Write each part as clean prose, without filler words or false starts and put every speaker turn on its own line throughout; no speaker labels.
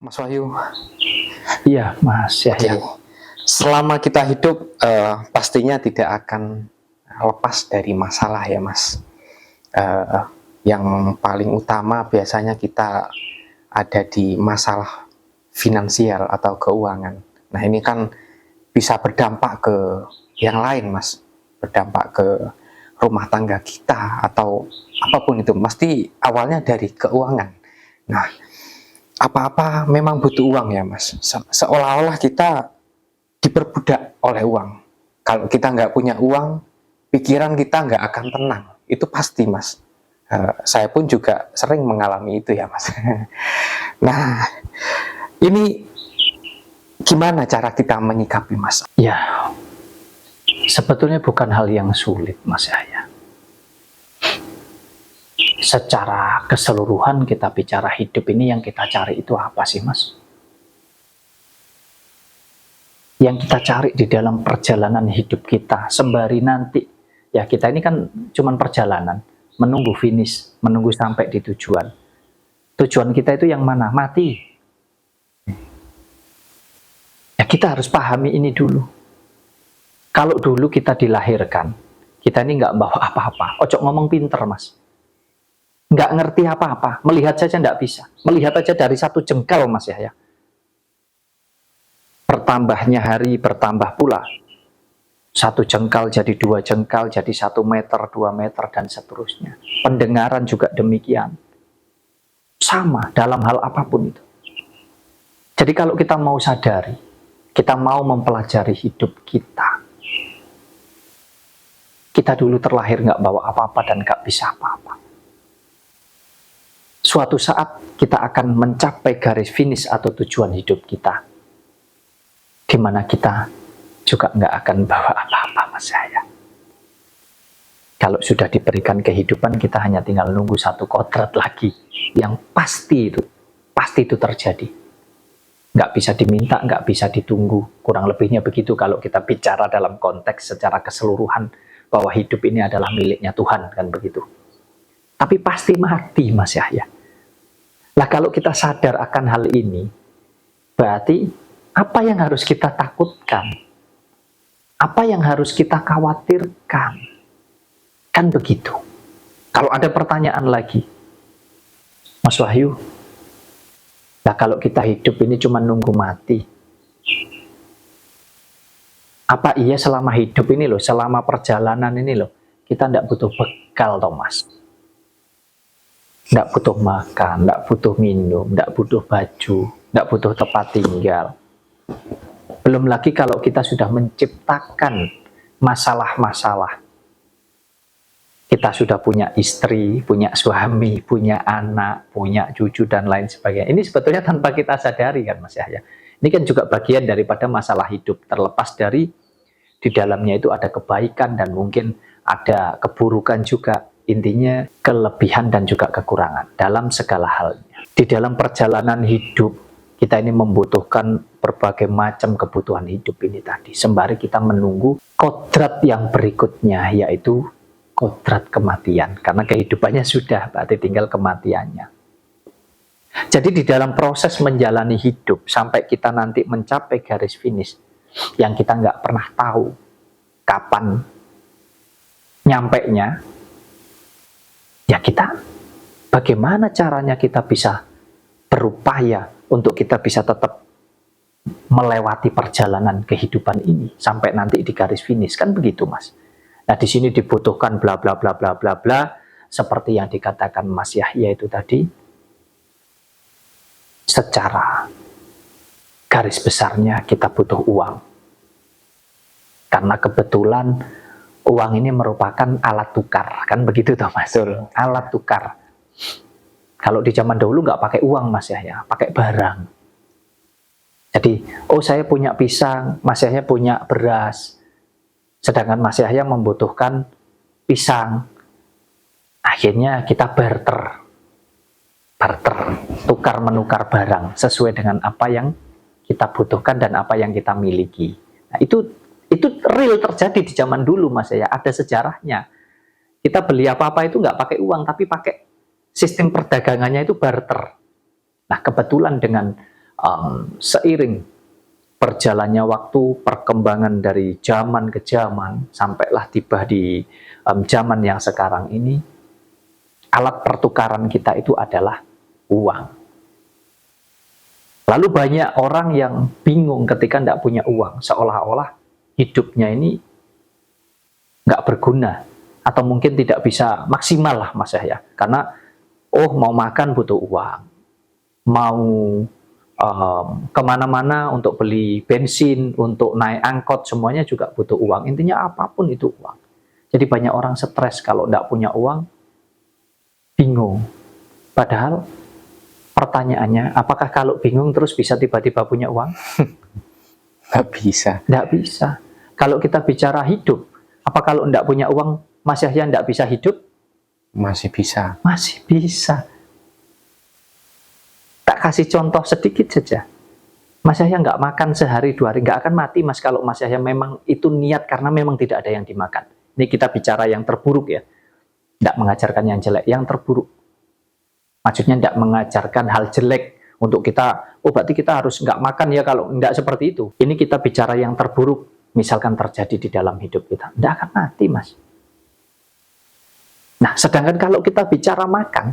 Mas Wahyu,
Iya, Mas Yahya.
selama kita hidup pastinya tidak akan lepas dari masalah ya Mas. Eh, yang paling utama biasanya kita ada di masalah finansial atau keuangan. Nah ini kan bisa berdampak ke yang lain Mas, berdampak ke rumah tangga kita atau apapun itu. Pasti awalnya dari keuangan. Nah apa-apa memang butuh uang ya Mas. Seolah-olah kita diperbudak oleh uang. Kalau kita nggak punya uang, pikiran kita nggak akan tenang. Itu pasti Mas. Saya pun juga sering mengalami itu ya Mas. Nah, ini gimana cara kita menyikapi Mas?
Ya, sebetulnya bukan hal yang sulit, Mas Yahya. Secara keseluruhan kita bicara hidup ini, yang kita cari itu apa sih, Mas? Yang kita cari di dalam perjalanan hidup kita sembari nanti, ya kita ini kan cuman perjalanan, menunggu finish, menunggu sampai di tujuan. Tujuan kita itu yang mana? Mati. Ya kita harus pahami ini dulu. Kalau dulu kita dilahirkan, kita ini nggak bawa apa-apa. Ojo ngomong pinter, Mas. Nggak ngerti apa-apa. Melihat saja nggak bisa. Melihat aja dari satu jengkal, Mas ya. Bertambahnya hari, bertambah pula. Satu jengkal jadi 2 jengkal, jadi 1 meter, 2 meter, dan seterusnya. Pendengaran juga demikian. Sama dalam hal apapun itu. Jadi kalau kita mau sadari, kita mau mempelajari hidup kita. Kita dulu terlahir nggak bawa apa-apa dan nggak bisa apa-apa. Suatu saat kita akan mencapai garis finish atau tujuan hidup kita, di mana kita juga nggak akan bawa apa-apa, Mas Yahya. Kalau sudah diberikan kehidupan, kita hanya tinggal nunggu satu kodrat lagi, yang pasti itu terjadi. Nggak bisa diminta, nggak bisa ditunggu. Kurang lebihnya begitu kalau kita bicara dalam konteks secara keseluruhan, bahwa hidup ini adalah miliknya Tuhan, kan begitu. Tapi pasti mati, Mas Yahya. Lah kalau kita sadar akan hal ini, berarti apa yang harus kita takutkan? Apa yang harus kita khawatirkan? Kan begitu. Kalau ada pertanyaan lagi, Mas Wahyu, nah kalau kita hidup ini cuma nunggu mati, apa iya selama hidup ini loh, selama perjalanan ini loh, kita tidak butuh bekal, Thomas? Tidak butuh makan, tidak butuh minum, tidak butuh baju, tidak butuh tempat tinggal. Belum lagi kalau kita sudah menciptakan masalah-masalah. Kita sudah punya istri, punya suami, punya anak, punya cucu, dan lain sebagainya. Ini sebetulnya tanpa kita sadari kan Mas Yahya. Ini kan juga bagian daripada masalah hidup, terlepas dari di dalamnya itu ada kebaikan dan mungkin ada keburukan juga. Intinya kelebihan dan juga kekurangan dalam segala halnya. Di dalam perjalanan hidup, kita ini membutuhkan berbagai macam kebutuhan hidup ini tadi. Sembari kita menunggu kodrat yang berikutnya, yaitu kodrat kematian. Karena kehidupannya sudah, berarti tinggal kematiannya. Jadi di dalam proses menjalani hidup, sampai kita nanti mencapai garis finish, yang kita nggak pernah tahu kapan nyampainya, ya kita bagaimana caranya kita bisa berupaya untuk kita bisa tetap melewati perjalanan kehidupan ini sampai nanti di garis finish, kan begitu Mas. Nah di sini dibutuhkan bla bla bla bla bla bla, seperti yang dikatakan Mas Yahya itu tadi. Secara garis besarnya kita butuh uang, karena kebetulan uang ini merupakan alat tukar, kan begitu toh Mas? Alat tukar. Kalau di zaman dahulu nggak pakai uang Mas Yahya, pakai barang. Jadi, oh saya punya pisang, Mas Yahya punya beras. Sedangkan Mas Yahya membutuhkan pisang. Akhirnya kita barter, tukar menukar barang sesuai dengan apa yang kita butuhkan dan apa yang kita miliki. Nah, itu real terjadi di zaman dulu Mas ya, ada sejarahnya. Kita beli apa-apa itu nggak pakai uang, tapi pakai sistem perdagangannya itu barter. Nah kebetulan dengan seiring berjalannya waktu, perkembangan dari zaman ke zaman, sampailah tiba di zaman yang sekarang ini, alat pertukaran kita itu adalah uang. Lalu banyak orang yang bingung ketika tidak punya uang, seolah-olah hidupnya ini nggak berguna, atau mungkin tidak bisa maksimal lah Mas Yahya, karena mau makan butuh uang, mau kemana-mana untuk beli bensin, untuk naik angkot, semuanya juga butuh uang. Intinya apapun itu uang. Jadi banyak orang stres kalau tidak punya uang, bingung. Padahal pertanyaannya, apakah kalau bingung terus bisa tiba-tiba punya uang?
Nggak bisa.
Tidak bisa. Kalau kita bicara hidup, apa kalau tidak punya uang, Mas Yahya tidak bisa hidup?
Masih bisa.
Masih bisa. Tak kasih contoh sedikit saja. Mas Yahya nggak makan sehari 2 hari, nggak akan mati Mas kalau Mas Yahya memang itu niat karena memang tidak ada yang dimakan. Ini kita bicara yang terburuk ya. Tidak mengajarkan yang jelek, yang terburuk. Maksudnya tidak mengajarkan hal jelek untuk kita, berarti kita harus nggak makan ya kalau nggak seperti itu. Ini kita bicara yang terburuk, misalkan terjadi di dalam hidup kita. Tidak akan mati Mas. Nah, sedangkan kalau kita bicara makan,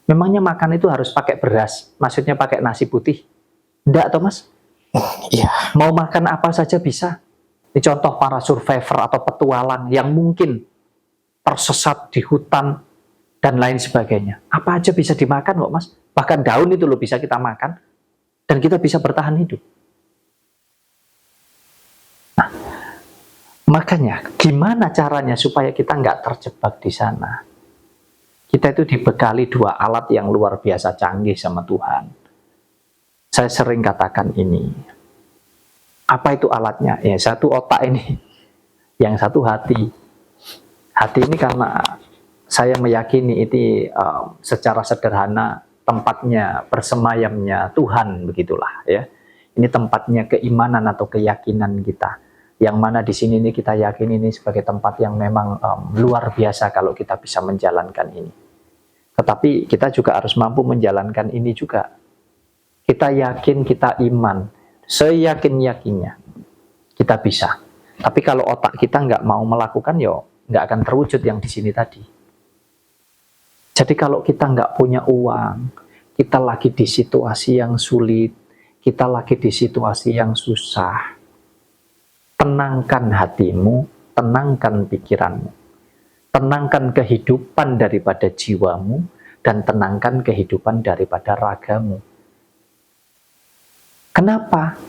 memangnya makan itu harus pakai beras, maksudnya pakai nasi putih? Tidak toh Mas?
Iya.
Mau makan apa saja bisa. Ini contoh para survivor atau petualang yang mungkin tersesat di hutan dan lain sebagainya. Apa aja bisa dimakan kok Mas. Bahkan daun itu loh bisa kita makan dan kita bisa bertahan hidup. Nah, makanya gimana caranya supaya kita nggak terjebak di sana? Kita itu dibekali 2 alat yang luar biasa canggih sama Tuhan. Saya sering katakan ini. Apa itu alatnya? Ya, satu otak ini, yang satu hati. Hati ini karena saya meyakini ini secara sederhana tempatnya bersemayamnya Tuhan, begitulah ya. Ini tempatnya keimanan atau keyakinan kita. Yang mana di sini ini kita yakin ini sebagai tempat yang memang luar biasa kalau kita bisa menjalankan ini. Tetapi kita juga harus mampu menjalankan ini juga. Kita yakin, kita iman, seyakin-yakinnya kita bisa. Tapi kalau otak kita nggak mau melakukan, nggak akan terwujud yang di sini tadi. Jadi kalau kita nggak punya uang, kita lagi di situasi yang sulit, kita lagi di situasi yang susah, tenangkan hatimu, tenangkan pikiranmu, tenangkan kehidupan daripada jiwamu, dan tenangkan kehidupan daripada ragamu. Kenapa?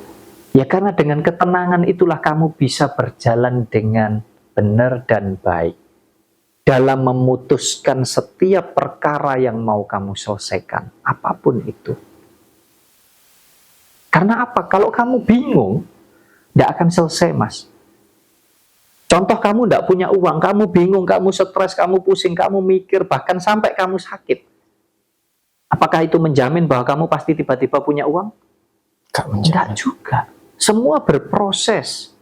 Ya karena dengan ketenangan itulah kamu bisa berjalan dengan benar dan baik dalam memutuskan setiap perkara yang mau kamu selesaikan, apapun itu. Karena apa? Kalau kamu bingung, tidak akan selesai Mas. Contoh kamu tidak punya uang, kamu bingung, kamu stres, kamu pusing, kamu mikir, bahkan sampai kamu sakit. Apakah itu menjamin bahwa kamu pasti tiba-tiba punya uang? Tidak juga. Semua berproses.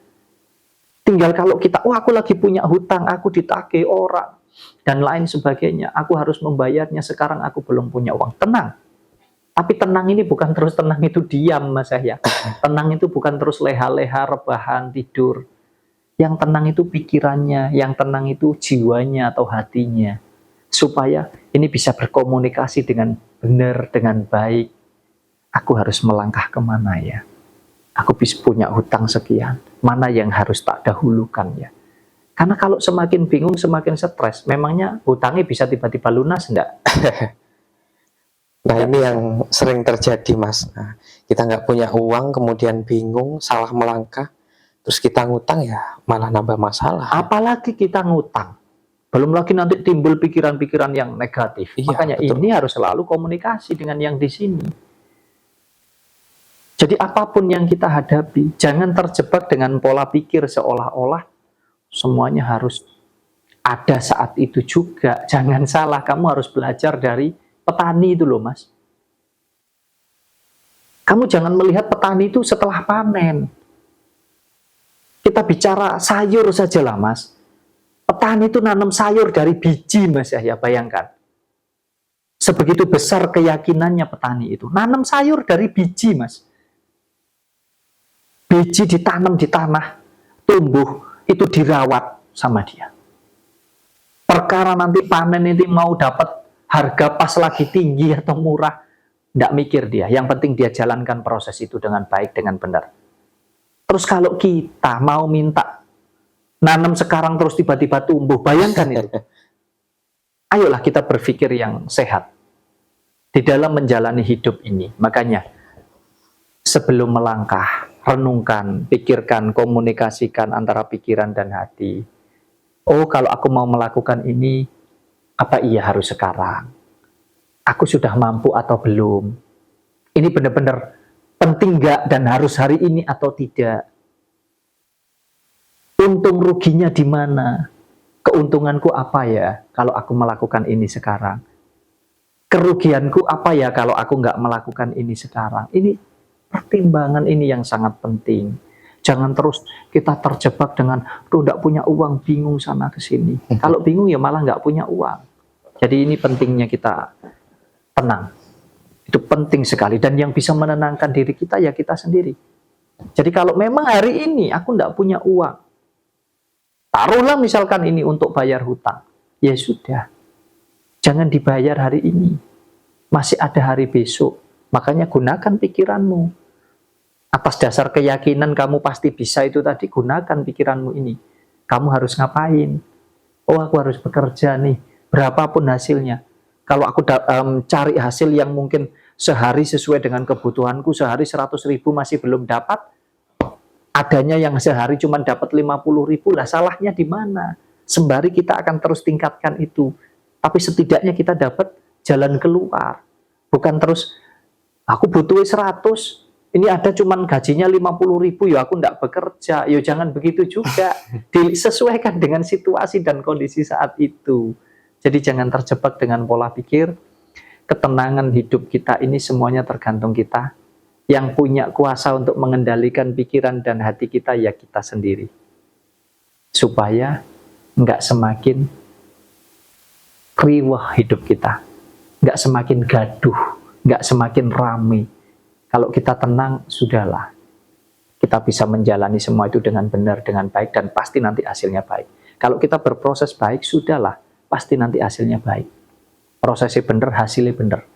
Tinggal kalau kita, aku lagi punya hutang, aku ditagih orang, dan lain sebagainya. Aku harus membayarnya, sekarang aku belum punya uang. Tenang. Tapi tenang ini bukan terus tenang itu diam Mas Yahya. Tenang itu bukan terus leha-leha, rebahan, tidur. Yang tenang itu pikirannya, yang tenang itu jiwanya atau hatinya. Supaya ini bisa berkomunikasi dengan benar, dengan baik. Aku harus melangkah kemana ya? Aku bisa punya hutang sekian. Mana yang harus tak dahulukan ya? Karena kalau semakin bingung, semakin stres. Memangnya hutangnya bisa tiba-tiba lunas enggak?
Nah ini yang sering terjadi Mas. Nah, kita nggak punya uang, kemudian bingung, salah melangkah, terus kita ngutang ya malah nambah masalah.
Apalagi kita ngutang. Belum lagi nanti timbul pikiran-pikiran yang negatif.
Iya,
Makanya
betul.
ini harus selalu komunikasi dengan yang di sini. Jadi apapun yang kita hadapi, jangan terjebak dengan pola pikir seolah-olah semuanya harus ada saat itu juga. Jangan salah, kamu harus belajar dari petani itu loh Mas. Kamu jangan melihat petani itu setelah panen. Kita bicara sayur saja lah Mas. Petani itu nanam sayur dari biji Mas ya, bayangkan. Sebegitu besar keyakinannya petani itu. Nanam sayur dari biji Mas. Biji ditanam di tanah, tumbuh, itu dirawat sama dia. Perkara nanti panen itu mau dapat harga pas lagi tinggi atau murah, tidak mikir dia. Yang penting dia jalankan proses itu dengan baik, dengan benar. Terus kalau kita mau minta nanam sekarang terus tiba-tiba tumbuh, bayangkan itu. Ayolah kita berpikir yang sehat di dalam menjalani hidup ini. Makanya sebelum melangkah, renungkan, pikirkan, komunikasikan antara pikiran dan hati. Oh, kalau aku mau melakukan ini, apa iya harus sekarang? Aku sudah mampu atau belum? Ini benar-benar penting nggak dan harus hari ini atau tidak? Untung ruginya di mana? Keuntunganku apa ya kalau aku melakukan ini sekarang? Kerugianku apa ya kalau aku nggak melakukan ini sekarang? Ini pertimbangan ini yang sangat penting. Jangan terus kita terjebak dengan, tuh nggak punya uang, bingung sana ke sini. Kalau bingung ya malah nggak punya uang. Jadi ini pentingnya kita tenang. Itu penting sekali. Dan yang bisa menenangkan diri kita ya kita sendiri. Jadi kalau memang hari ini aku nggak punya uang, taruhlah misalkan ini untuk bayar hutang. Ya sudah, jangan dibayar hari ini. Masih ada hari besok. Makanya gunakan pikiranmu. Atas dasar keyakinan kamu pasti bisa itu tadi, gunakan pikiranmu ini. Kamu harus ngapain? Oh, aku harus bekerja nih. Berapapun hasilnya. Kalau aku cari hasil yang mungkin sehari sesuai dengan kebutuhanku, sehari 100.000 masih belum dapat, adanya yang sehari cuma dapat 50.000, lah salahnya di mana? Sembari kita akan terus tingkatkan itu. Tapi setidaknya kita dapat jalan keluar. Bukan terus, aku butuh 100, ini ada cuman gajinya 50.000, ya aku enggak bekerja. Ya jangan begitu juga. Disesuaikan dengan situasi dan kondisi saat itu. Jadi jangan terjebak dengan pola pikir. Ketenangan hidup kita ini semuanya tergantung kita. Yang punya kuasa untuk mengendalikan pikiran dan hati kita ya kita sendiri. Supaya enggak semakin riwah hidup kita. Enggak semakin gaduh, enggak semakin ramai. Kalau kita tenang, sudahlah. Kita bisa menjalani semua itu dengan benar, dengan baik, dan pasti nanti hasilnya baik. Kalau kita berproses baik, sudahlah. Pasti nanti hasilnya baik. Prosesnya benar, hasilnya benar.